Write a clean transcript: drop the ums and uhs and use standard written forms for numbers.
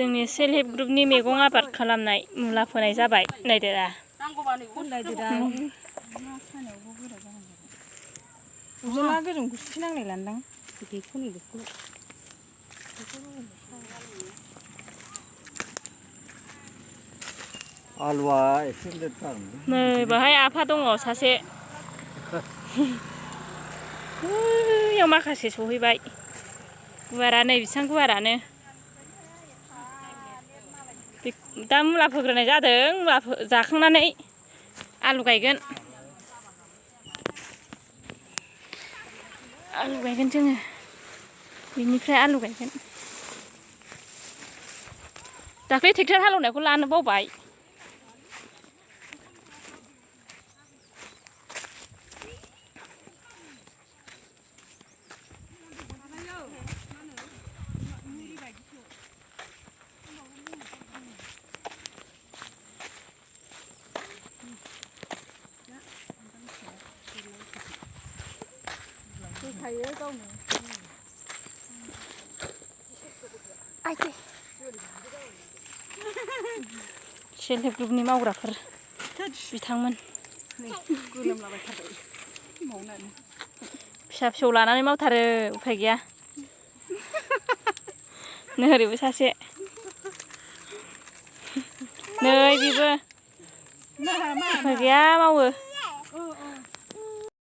जोंनि self help ग्रुपनि मैगं आबाद खालामनाय मुला फोनाय जाबाय नायदो दा उजला गोजों गुसथि नांनाय लांदां आलुआ एसे लेथथार नै बाहाय आफा दङ सासे बैयाव माखासे सहैबाय गुवारानो बेसेबां गुवारानो दा मुला फोग्रोनाय जादों मुला जाखांनानै आलु गायगोन जोङो बिनिफ्राय आलु गायगोन दाख्लै ट्रेक्टर हालेवनायखौ लानो बावबाय सेल्फ हेल्प ग्रुपनि मावग्राफोर बिथांमोन फिसा फिसौ लानानै मावथारो उफाय गैया नै ओरैबो सासे नै बेबो उफाय गैया मावो